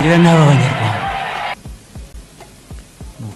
rero n'abanyarwanda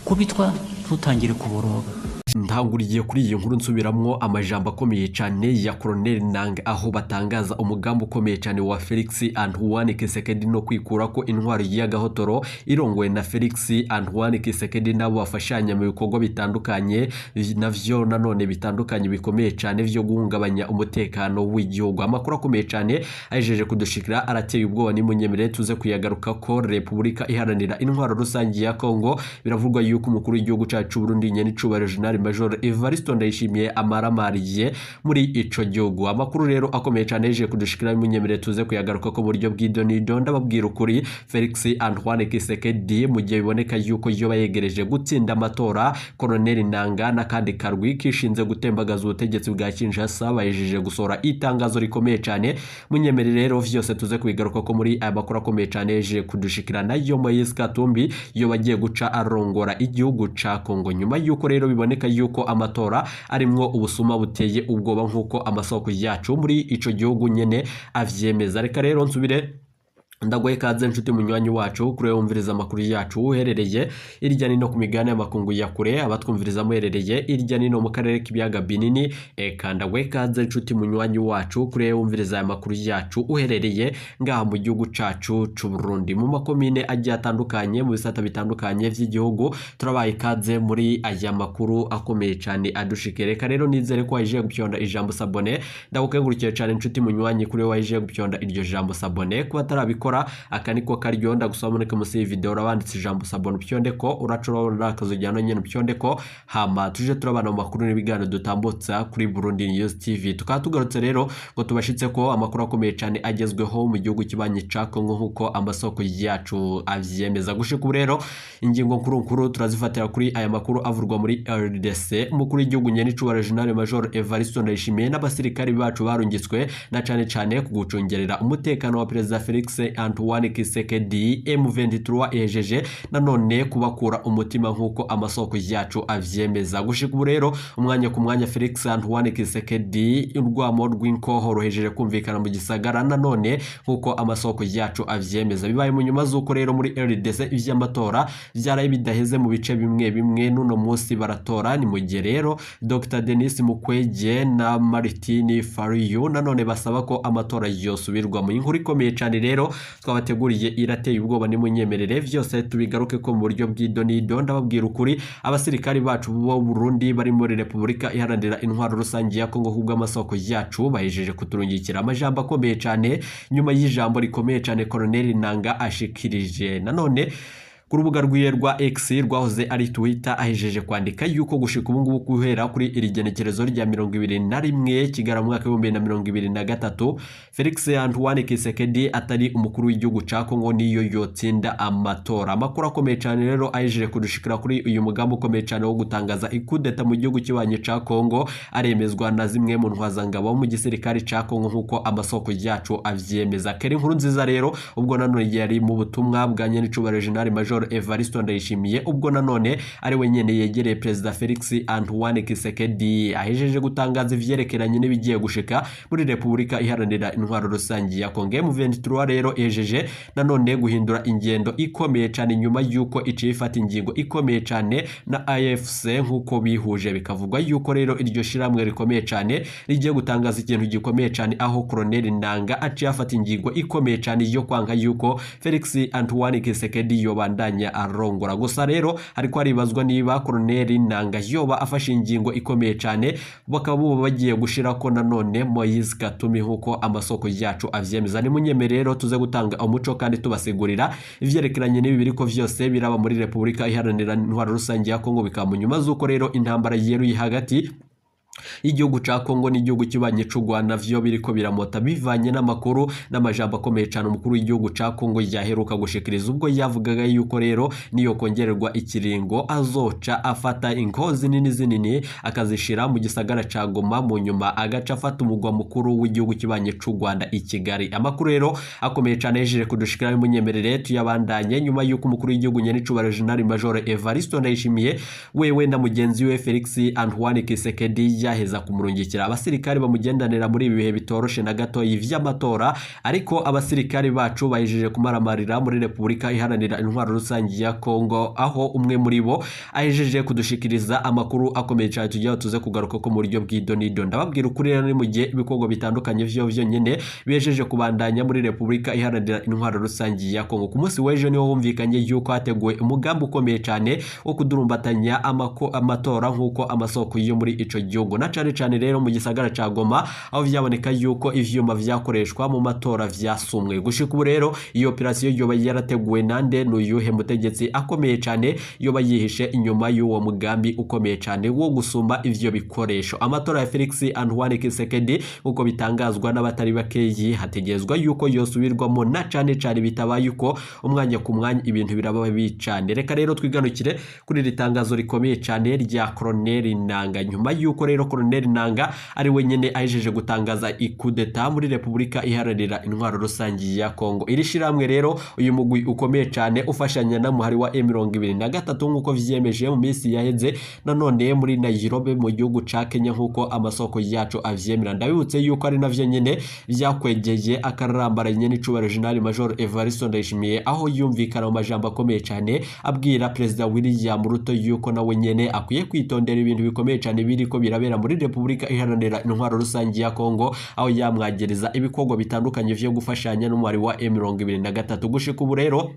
kubitwa ntutangire kuboroga. Ntanguriye kuri iyi nkuru nsubiramwo amajambo akomeye cyane ya Colonel Nanga aho batangaza umugambi ukomeye cyane wa Felix Antoine Tshisekedi no kwikura ko intwari ya Gahotoro irongowe na Felix Antoine Tshisekedi nabo bafashanya mu bikorwa bitandukanye navyo nanone bitandukanye bikomeye cyane vyo guhungabanya umutekano w'igihugu. Amakuru akomeye cyane ajeje kudushikira arateye ubwoba ni munyemere tuze kuyagaruka ko Republika iharanira intwaro rusangi ya Kongo biravugwa yuko umukuru w'igihugu cyacu Burundi nyene cubare General Major Evariste Ndayishimiye amaramariye muri ico gihugu. Amakuru rero akomeye cyane yeje kudushikira munyemere tuze kuyagaruka ko buryo bw'idonido ndababwira ukuri Felix Antoine Tshisekedi mu gihe biboneka yuko yoba yegereje gutsinda amatora. Colonel Nanga na kandi karwi kishinze gutembagaza ubutegetsi bwa Kinshasa bayejeje gusora itangazo rikomeye cyane. Munyemere rero vyose tuze kubigaruka ko muri aya makuru akomeye cyane yeje kudushikira nayo Moise Katumbi yo bagiye guca arongora igihugu ca Kongo nyuma yuko rero biboneka yuko amatora arimwo ubusuma buteye ubwoba nkuko amasoko yacu muri ico gihugu nyene avyemeza. Reka rero nsubire ndagoye kaze nshuti munywanyi wacu kure yumviriza amakuru yacu uherereye irya nino ku migane y'amakungu ya kure abatwumviriza muherereye irya nino mu karere k'ibiyaga binini kandagoye kaze nshuti munywanyi wacu kure yumviriza amakuru yacu uherereye ngaha mu gihugu cacu c'u Burundi mu makomine agiye atandukanye mu bisata bitandukanye vy'igihugu. Turabaye kaze muri aya makuru akomeye cyane adushikereka rero nizere ko waje gupyonda ijambo sabone ndagukengurukije cyane nshuti munywanyi kure waje gupyonda iryo jambo sabone kuba tarabikora akaniko karyondo gusobanurika musi video urabanditse ijambo sabone pyonde ko uracurora akazujyano nyene pyonde ko hama tuje turabana mu makuru n'ibigano dutambutsa kuri Burundi News TV. Tukatugarutse rero ngo tubashitse ko amakuru akomeye cyane agezweho mu gihugu kibanye ca Kongo nkuko amasoko yacu avyemeza. Gushika rero ingingo nkuru turazifatira kuri aya makuru avurwa muri RDC. Umukuru w'igihugu nyene cubara General Major Evariste Ndayishimiye n'abasirikari bacu barungitswe na cane kugucungerera umutekano wa President Felix Antoine Tshisekedi. M23 ejeje nanone kubakura umutima nkuko amasoko yacu avyemeza. Gushika rero umwanya ku mwanya Felix Antoine Tshisekedi urwamo rw'inkoho rohejeje kumvikana mu gisagara nanone nkuko amasoko yacu avyemeza. Bibaye mu nyuma z'uko rero muri RDC ivy'amatora vyaraye bidaheze mu bice bimwe nuno munsi baratora. Ni mu gihe rero Dr Denis Mukwege na Martin Fayulu nanone basaba ko amatora yosubirwa mu inkuru ikomeye cyane rero twabateguriye irateye ubwoba ni munyemerere vyose tubigaruke ko mu buryo bw'idonido ndababwira ukuri abasirikari bacu bo Burundi bari muri Republika iharanira intwaro rusangi ya Kongo hubwo amasoko yacu bayejeje kuturungikira amajambo akomeye cyane nyuma y'ijambo rikomeye cyane Colonel Nanga ashikirije. Nanone ku rubuga rwiye rwa X rwahoze ari Twitter ahejeje kwandika yuko gushika ubu ngubu guhera kuri iri genekerezo rya 21 kigara mu mwaka wa 2023 Felix Antoine Tshisekedi atari umukuru w'igihugu ca Kongo niyo yotsinda amatora. Amakuru akomeye cyane rero ahejeje kudushikira kuri uyu mugambo ukomeye cyane wo gutangaza ikudeta mu gihugu kibanye ca Kongo aremezwa na zimwe mu ntwazangabo mu gisirikari ca Kongo nkuko amasoko yacu avyemeza. Keri inkuru nziza rero ubwo nanone yari mu butumwa bwa nyene cubare General Major Evariste Ndayishimiye ubwo nanone ari wenyene yegereye President Felix Antoine Tshisekedi ahejeje gutangaza ivyerekeranye n'ibigiye gushika muri Republika iharanira intwaro rusangi ya Kongo. M23 rero ejeje nanone guhindura ingendo ikomeye cyane nyuma yuko icifata ingingo ikomeye cyane na AFC nkuko bihuje bikavugwa yuko rero iryo shiramwe rikomeye cyane rigiye gutangaza ikintu gikomeye cyane aho Colonel Nanga aciyafata ingingo ikomeye cyane yo kwanga yuko Felix Antoine Tshisekedi yobandanya arongora. Gusa rero ariko aribazwa niba Colonel Nanga yoba afashe ingingo ikomeye cyane bakaba bagiye gushira ko nanone Moise Katumbi nkuko amasoko yacu avyemeza. Ni munyemerero tuze gutanga umuco kandi tubasigurira ivyerekeranye n'ibi biriko vyose biraba muri Republika iharanira intwaro rusangi ya Kongo bikamunyuma z'uko rero intambara yeruye hagati igihugu ca Kongo n'igihugu kibanye c'u Rwanda vyo biriko biramota bivanye n'amakuru n'amajambo akomeye cyane umukuru w'igihugu ca Kongo yaheruka gushikiriza ubwo yavugaga yuko rero niyo kongererwa ikiringo azoca afata inkozi nini zinini akazishira mu gisagara ca Goma mu nyuma agaca afata umugwa mukuru w'igihugu kibanye c'u Rwanda i Kigali. Amakuru rero akomeye cyane yejeje kudushikira munyemerere tuyabandanye nyuma yuko umukuru w'igihugu nyene cubara General Major Evariste Ndayishimiye wewe na mugenzi we Felix Antoine Tshisekedi ryaheza kumurungikira abasirikare bamugendanira muri ibi bihe bitoroshe na gato ivy'amatora, ariko abasirikare bacu bahejeje kumaramarira muri Repubulika Iharanira Intwaro Rusange ya Kongo, aho umwe muri bo ahejeje kudushikiriza amakuru akomeye cyane tugiye tuze kugaruka ko mu buryo bw'idonido. Ndababwira ukuri rero ni mu gihe ibikorwa bitandukanye vyo nyene bihejeje kubandanya muri Repubulika Iharanira Intwaro Rusange ya Kongo. Ku munsi w'ejo niho humvikanye yuko hateguwe umugambi ukomeye cyane wo kudurumbatanya amatora nk'uko amasoko yo muri ico gihugu, na cane rero mu gisagara ca Goma, aho vyaboneka yuko ivyuma vyakoreshwa mu matora vyasumwe. Gushika ubu rero iyo operation yoba yarateguwe nande n'uyuhe mutegetsi akomeye cyane yoba yihishe inyuma y'uwo mugambi ukomeye cyane wo gusumba ivyo bikoresho. Amatora ya Felix Antoine Tshisekedi uko bitangazwa n'abatari bakeyi, hategezwa yuko yosubirwamo na cane bitabaye uko umwanya ku mwanya ibintu biraba bicane. Reka rero twiganukire kuri ritangazo rikomeye cyane rya Colonel Nanga, nyuma yuko rero Colonel Nanga ari wenyene ahejeje gutangaza ikudeta muri Repubulika Iharanira Intwaro Rusange ya Kongo. Iri shiramwe rero uyu mugwi ukomeye cyane ufashanya na muhari wa M23 nkuko vyemeje mu minsi yaheze nanone muri Nairobi mu gihugu ca Kenya nkuko amasoko yacu avyemera. Ndabibutse yuko ari navyo nyene vyakwegeye akarambaranye n'icubaro General Major Evariste Ndayishimiye, aho yumvikana mu majambo akomeye cyane abwira President William Ruto yuko nawe nyene akwiye kwitondera ibintu bikomeye cyane biriko birabera muri Repubulika Iharanira Intwaro Rusange ya Kongo, aho yamwagereza ibikorwa bitandukanye vyo gufashanya n'umwari wa M23. Gushika ubu rero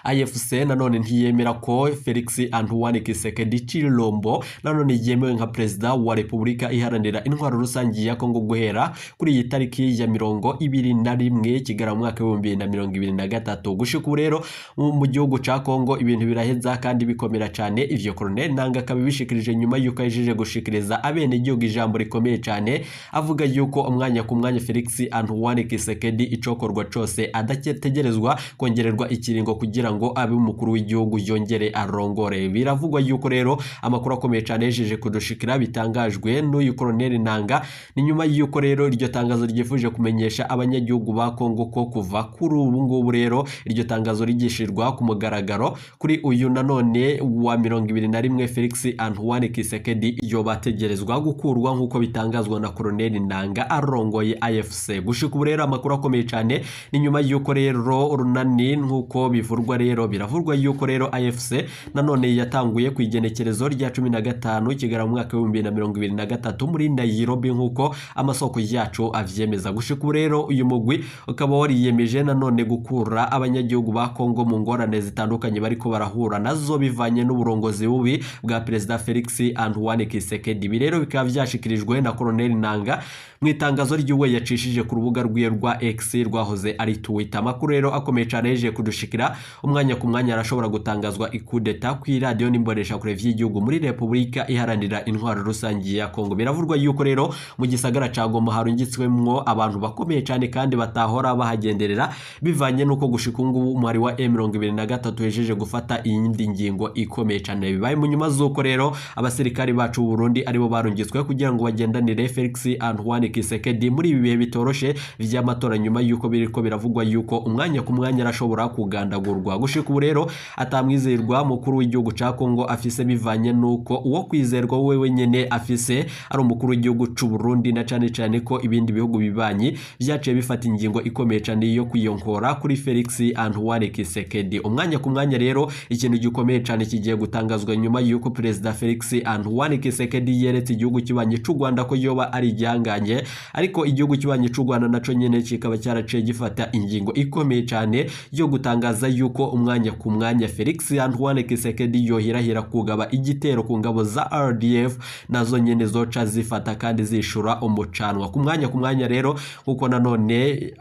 AFC nanone ntiyemera ko Felix Antoine Tshisekedi Tshilombo nanone yemewe nka Perezida wa Repubulika Iharanira Intwaro Rusange ya Kongo guhera kuri iyi tariki ya 21 kigara mu mwaka wa 2023. Gushika ubu rero mu gihugu ca Kongo ibintu biraheza kandi bikomera cyane. Ivyo Colonel Nanga kabibishikirije nyuma yuko ajeje gushikiriza abene igihugu ijambo rikomeye cyane, avuga yuko umwanya ku mwanya Felix Antoine Tshisekedi icokorwa cose adategerezwa kongererwa ikiringo kugira ngo abe umukuru w'igihugu yongere arongore. Biravugwa yuko rero amakuru akomeye cyane yejeje kudushikira bitangajwe n'uyu Colonel Nanga, ni nyuma yuko rero iryo tangazo ryifuje kumenyesha abanyagihugu ba Kongo ko kuva kuri ubu ngubu rero iryo tangazo rigishirwa ku mugaragaro kuri uyu nanone wa 21 Felix Antoine Tshisekedi yo bategerezwa gukurwa nkuko bitangazwa na Colonel Nanga arongoye AFC. Gushika ubu rero amakuru akomeye cyane ni nyuma yuko rero urunani nkuko bivurwa rero biravurwa yuko rero AFC nanone yatanguye kwigenekerezo rya 15 kigara mu mwaka wa 2023 muri Nairobi nkuko amasoko yacu avyemeza. Gushika ubu rero uyu mugwi ukaba wariyemeje nanone gukura abanyagihugu ba Kongo mu ngorane zitandukanye bariko barahura nazo bivanye n'uburongozi bubi bwa President Felix Antoine Tshisekedi. Birero bikaba vyashikirijwe na Colonel Nanga mu itangazo ry'uwe yacishije ku rubuga rwiye rwa X rwahoze ari Twitter. Amakuru rero akomeye cyane yeje kudushikira umwanya ku mwanya arashobora gutangazwa ikudeta ku radio n'imbonesha kure vy'igihugu muri Repubulika Iharanira Intwaro Rusange ya Kongo. Biravurwa yuko rero mu gisagara ca Goma harungitswemwo abantu bakomeye cyane kandi batahora bahagenderera bivanye nuko gushika ngo umwari wa M23 yejeje gufata iyindi ngingo ikomeye cyane. Bibaye mu nyuma zuko rero abasirikari bacu Burundi aribo barungitswe kugira ngo bagendanire Felix Antoine Tshisekedi muri ibi bihe bitoroshe vy'amatora, nyuma yuko biriko biravugwa yuko umwanya ku mwanya arashobora kugandagurwa. Gushika ubu rero atamwizerwa mukuru w'igihugu ca Kongo afise bivanye nuko uwo kwizerwa wewe nyene afise ari umukuru w'igihugu c'u Burundi, na cane ko ibindi bihugu bibanyi vyaciye bifata ingingo ikomeye cyane yo kwiyonkora kuri Felix Antoine Tshisekedi. Umwanya ku mwanya rero ikintu gikomeye cyane kigiye gutangazwa nyuma yuko President Felix Antoine Tshisekedi yeretse igihugu kibanye c'u Rwanda ko yoba ari igihanganye, ariko igihugu kibanye c'u Rwanda naco nyene kikaba cyaraciye gifata ingingo ikomeye cyane yo gutangaza yuko umwanya ku mwanya Felix Antoine Tshisekedi yohirahira kugaba igitero ku ngabo za RDF nazo nyene zoca zifata kandi zishura umucanwa. Ku mwanya ku mwanya rero kuko nanone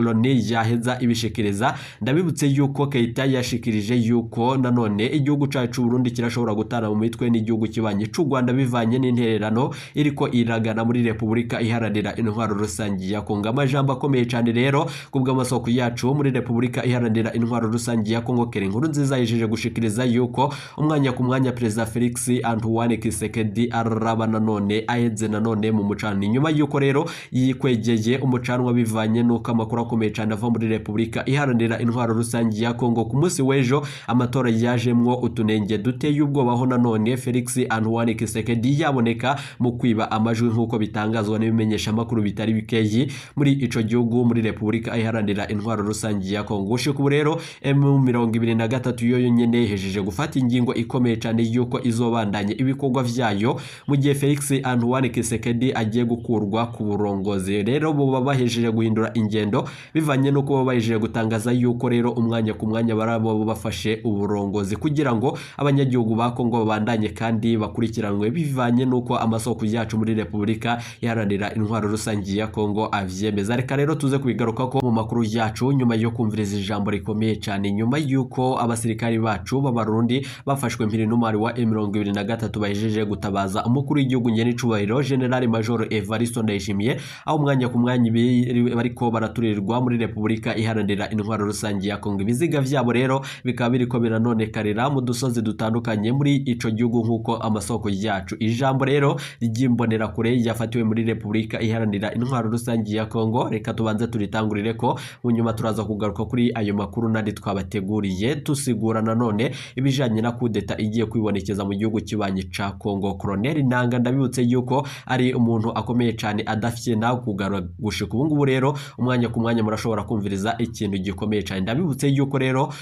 Loni yaheza ibishikiriza, ndabibutse yuko Keita yashikirije yuko nanone igihugu cacu Burundi kirashobora gutana mu mitwe n'igihugu kibanye c'u Rwanda bivanye n'intererano iriko iragana muri Repubulika Iharanira Intwaro Rusange ya Kongo. Amajambo akomeye cyane rero kubw'amasoko yacu muri Repubulika Iharanira Intwaro intwaro rusange ya Kongo Keri Nkurunziza yijeje gushikiriza yuko umwanya ku mwanya Perezida Felix Antoine Tshisekedi araba nanone aheze nanone mu mucano nyuma yuko rero yikwegeye umucanwa bivanye nuko amakuru akomeye cyane ava muri Repubulika iharanira intwaro rusange ya Kongo ku munsi w'ejo amatora yajemwo utunenge duteye ubwobaho nanone Felix Antoine Tshisekedi yaboneka mu kwiba amajwi nk'uko bitangazwa n'ibimenyesha makuru bitari bikeyi muri ico gihugu muri Repubulika iharanira intwaro rusange ya Kongo. Gushika rero M23 yo nyene hejeje gufata ingingo ikomeye cyane yuko izobandanye ibikorwa vyayo mu gihe Felix Antoine Tshisekedi agiye gukurwa ku burongozi. Rero bo bahejeje guhindura ingendo bivanye nuko bo bahejeje gutangaza yuko rero umwanya ku mwanya barabo bafashe uburongozi kugira ngo abanyagihugu ba Kongo babandanye kandi bakurikiranwe bivanye nuko amasoko yacu muri Repubulika iharanira intwaro rusange ya Kongo avyemeza. Reka rero tuze kubigaruka ko mu makuru yacu nyuma yo kumviriza ijambo rikomeye cyane nyuma yuko abasirikari bacu b'abarundi bafashwe mpiri n'umwari wa M23 bahejeje gutabaza umukuru w'igihugu nyene icubahiro General Major Evariste Ndayishimiye aho umwanya ku mwanya bariko baraturirwa muri Repubulika iharanira intwaro rusange ya Kongo. Ibiziga vyabo rero bikaba biriko biranonekara mu dusozi dutandukanye muri ico gihugu nk'uko amasoko yacu. Ijambo rero ry'imbonera kure yafatiwe muri Repubulika iharanira intwaro rusange ya Kongo. Reka tubanze turitangurire ko munyuma turaza kugaruka kuri ayo makuru nandi twabateguriye tusigura nanone ibijanye na kudeta igiye kwibonekeza mu gihugu kibanye ca Kongo. Colonel Nanga ndabibutse yuko ari umuntu akomeye cyane adafye na kugarura gushika ubu ngubu rero umwanya ku mwanya murashobora kumviriza ikintu gikomeye cyane. Ndabibutse yuko rero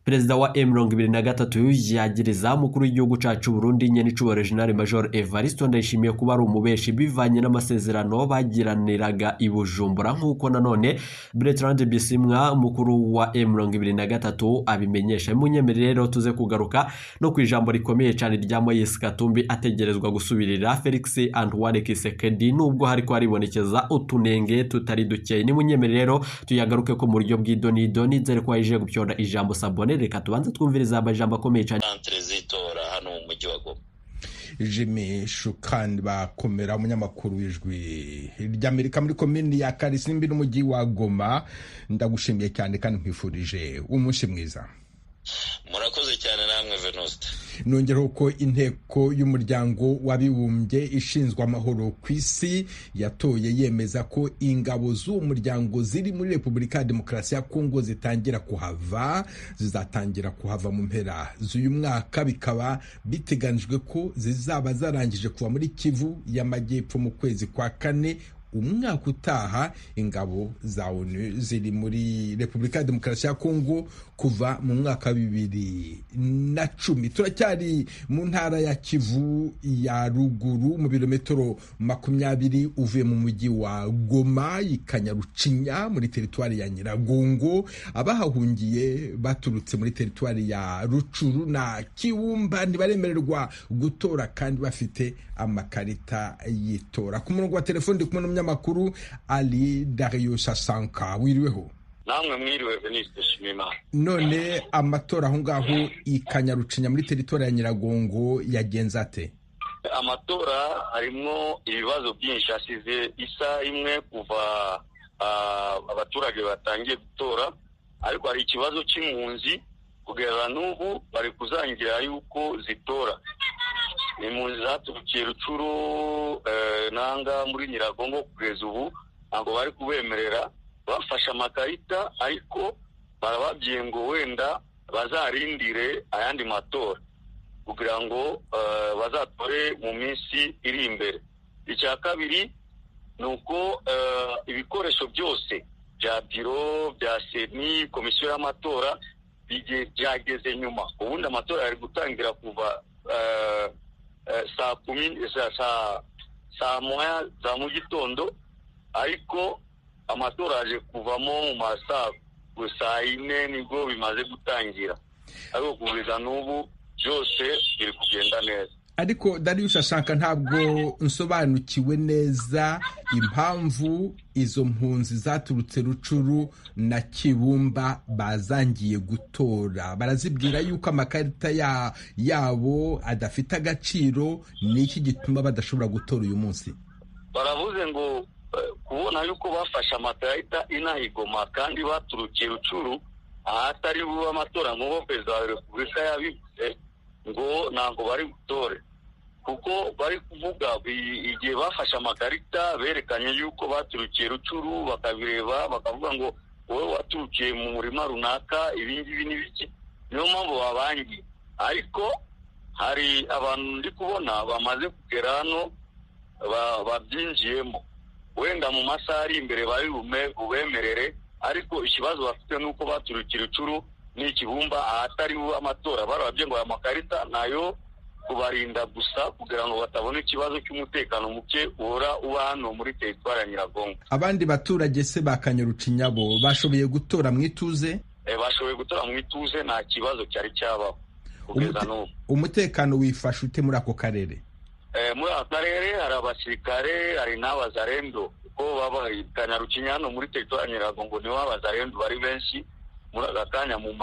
Perezida wa M23 yagiriza mukuru w'igihugu cacu Burundi nyene icubahiro General Major Evariste Ndayishimiye kuba ari umubeshi bivanye n'amasezerano bagiraniraga i Bujumbura nk'uko nanone Bertrand Bisimwa mukuru wa M23 abimenyesha. Munyemerere rero tuze kugaruka no kwijambo rikomeye cyane rya Moise Katumbi ategerezwa gusubirira Felix Antoine Tshisekedi nubwo hariko haribonekeza utunenge tutari dukeye. Ni munyemerere rero tuyagaruke ko mu buryo bw'idonido nizere ko yije gupyonda ijambo Sabone. Reka tubanze twumviriza amajambo akomeye cyane zitora hano mu mujyi wa Goma. Jimmy Shukani bakomera umunyamakuru w'ijwi ry'Amerika muri komini ya Karisimbi n'umujyi wa Goma. Ndagushimiye cyane kandi nkwifurije umunsi mwiza. Murakoze cyane namwe Venuste. Nongeraho ko inteko y'umuryango w'abibumbye ishinzwe amahoro ku isi yatoye yemeza ko ingabo z'umuryango ziri muri Repubulika ya Demokarasi ya Kongo zizatangira kuhava mu mpera z'uyu mwaka, bikaba biteganijwe ko zizaba zarangije kuva muri Kivu y'Amajyepfo mu kwezi kwa kane umwaka utaha. Ingabo za ONU ziri muri Repubulika ya Demokarasi ya Kongo kuva mu mwaka 2010. Turacyari mu ntara ya Kivu ya ruguru mu birometero 20 uvuye mu mujyi wa Goma ikanyarucinya muri teritwari ya Nyiragongo. Abahahungiye baturutse muri teritwari ya Rucuru na Kiwumba ntibaremererwa gutora kandi bafite amakarita yitora. Ku murongo wa telefone ndi kumwe n'umunyamakuru Ali Darius Asanka. Wiriweho? Namwe mwiriwe Beniste Shimima. None amatora aho ngaho ikanyarucinya muri teritori ya Nyiragongo yagenze ate? Amatora harimo ibibazo byinshi, asize isa imwe kuva abaturage batangiye gutora, ariko hari ikibazo cy'impunzi kugera n'ubu bari kuzangira yuko zitora. Impunzi zaturukiye Rucuru nanga muri Nyiragongo kugeza ubu ntabwo bari kubemerera bafashe amakarita, ariko barababwiye ngo wenda bazarindire ayandi matora kugira ngo bazatore mu minsi iri imbere. Icya kabiri ni uko ibikoresho byose bya biro bya seni komisiyo y'amatora byageze nyuma. Ubundi amatora yari gutangira kuva saa moya za mu gitondo, ariko amatora aje kuvamo mu saa 4 nibwo bimaze gutangira, ariko kugeza n'ubu byose biri kugenda neza. Ariko Darius Asanka, ntabwo nsobanukiwe neza impamvu izo mpunzi zaturutse Rucuru na Kibumba bazangiye gutora. Barazibwira yuko amakarita yabo adafite agaciro. Niki gituma badashobora gutora uyu munsi? Baravuze ngo kubona yuko bafashe amakarita inahigoma kandi baturukiye Rucuru ahatari buba amatora nk'uko perezida wa repubulika yabivuze ngo ntabwo bari butore, kuko bari kuvuga igihe bafashe amakarita berekanye yuko baturukiye Rucuru, bakabireba bakavuga ngo wowe waturukiye mu murima runaka ibingibi n'ibiki, niyo mpamvu babangiye. Ariko hari abantu ndi kubona bamaze kugera hano babyinjiyemo, wenda mu masaha ari imbere bari bubemerere, ariko ikibazo bafite nuko baturukiye Rucuru n'Ikibumba ahatari buba amatora. Barababye ngo aya makarita nayo kubarinda gusa kugira ngo batabona ikibazo cy'umutekano muke uhora uba hano muri teritwari ya Nyiragongo. Abandi baturage se ba Kanyarucinya bo bashoboye gutora mu ituze? Bashoboye gutora mu ituze, nta kibazo cyari cyabaho kugeza n'ubu. Umutekano wifashe ute muri ako karere? Muri ako karere hari abasirikare, hari n'abazarendo, kuko baba Kanyarucinya hano muri teritwari ya Nyiragongo niho abazarendo bari benshi muri aka kanya mu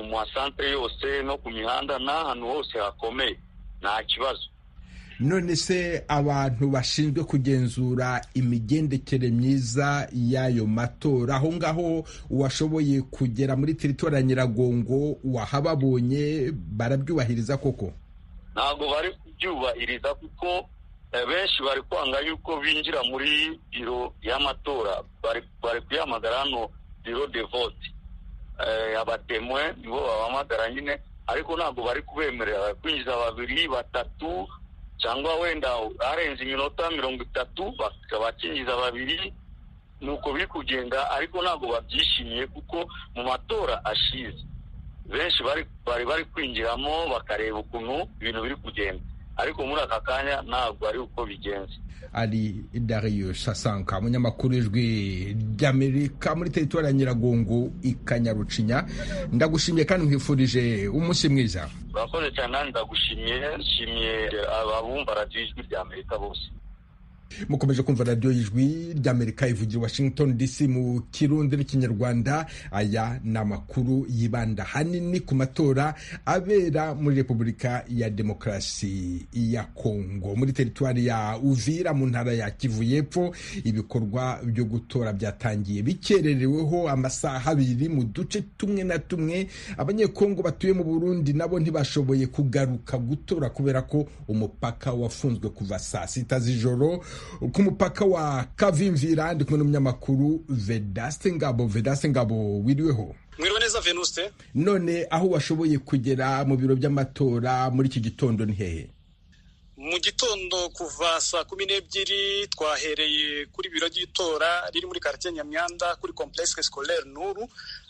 masantere yose no ku mihanda n'ahantu hose hakomeye, nta kibazo. None se abantu bashinzwe kugenzura imigendekere myiza y'ayo matora, aho ngaho washoboye kugera muri teritwari ya Nyiragongo, wahababonye barabyubahiriza koko? Ntabwo bari kubyubahiriza kuko benshi bari kwanga yuko binjira muri biro y'amatora, bari kuyahamagara hano biro de vote, abatemwe nibo babahamagara nyine, ariko ntabwo bari kubemerera kwinjiza 2, 3 cyangwa wenda arenze iminota 30 bakinjiza 2, nuko biri kugenda, ariko ntabwo babyishimiye kuko mu matora ashize benshi bari kwinjiramo bakareba ukuntu ibintu biri kugenda, ariko muri aka kanya ntabwo ari uko bigenze. Ari Darius Sasanka, umunyamakuru w'Ijwi ry'Amerika muri teritwari ya Nyiragongo i Kanyarucinya. Ndagushimiye kandi nkwifurije umunsi mwiza. Urakoze cyane, ndagushimiye, nshimiye abumva radiyo Ijwi ry'Amerika bose. Mukomeje kumva radiyo y'Ijwi ry'Amerika ivugira Washington DC mu Kirundi n'Ikinyarwanda. Aya ni amakuru yibanda hanini ku matora abera muri Repubulika ya Demokarasi ya Kongo, muri teritwari ya Uvira mu ntara ya Kivu y'Epfo. Ibikorwa byo gutora byatangiye bikerereweho amasaha 2 mu duce tumwe na tumwe. Abanyekongo batuye mu Burundi nabo ntibashoboye kugaruka gutora kubera ko umupaka wafunzwe kuva saa 6 z'ijoro ku mupaka wa Kavimvira. Ndi kumwe n'umunyamakuru Vedaste Ngabo. Wiriweho? Mwiriwe neza Venuste. None aho washoboye kugera mu biro by'amatora muri iki gitondo ni hehe? Mu gitondo kuva saa 12 twahereye kuri biro by'itora riri muri quartier Nyamyanda kuri complexe scolaire Nuru,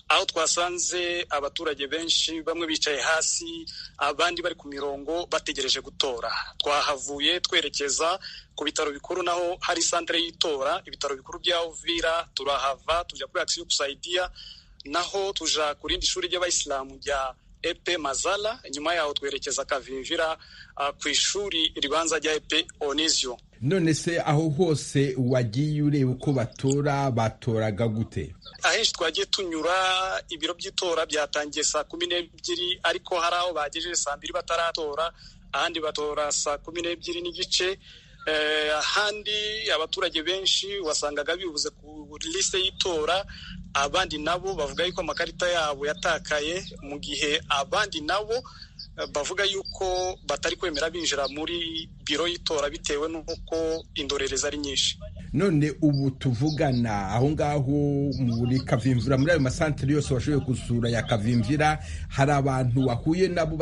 aho twasanze abaturage benshi, bamwe bicaye hasi abandi bari ku mirongo bategereje gutora. Twahavuye twerekeza ku bitaro bikuru, naho hari centre y'itora, ibitaro bikuru bya Uvira. Turahava tujya kuri Action Kusaidia, naho tuja ku rindi shuri ry'abayisilamu rya EP Mazala. Nyuma yaho twerekeza Kavimvira ku ishuri ribanza rya EP Onisio. None se aho hose wagiye ureba uko batoraga gute? Ahenshi twagiye tunyura, ibiro by'itora byatangiye saa 12, ariko hari aho bagejeje saa 2 bataratora, ahandi batora saa 12 n'igice. Ahandi abaturage benshi wasangaga bibuze ku liste y'itora, abandi nabo bavuga yuko amakarita yabo yatakaye, mu gihe abandi nabo bavuga yuko batari kwemera binjira muri biro y'itora bitewe n'uko indorereza ari nyinshi. None ubu tuvugana aho ngaho muri Kavimvira, muri ayo masantere yose washoboye gusura ya Kavimvira, hari abantu wahuye nabo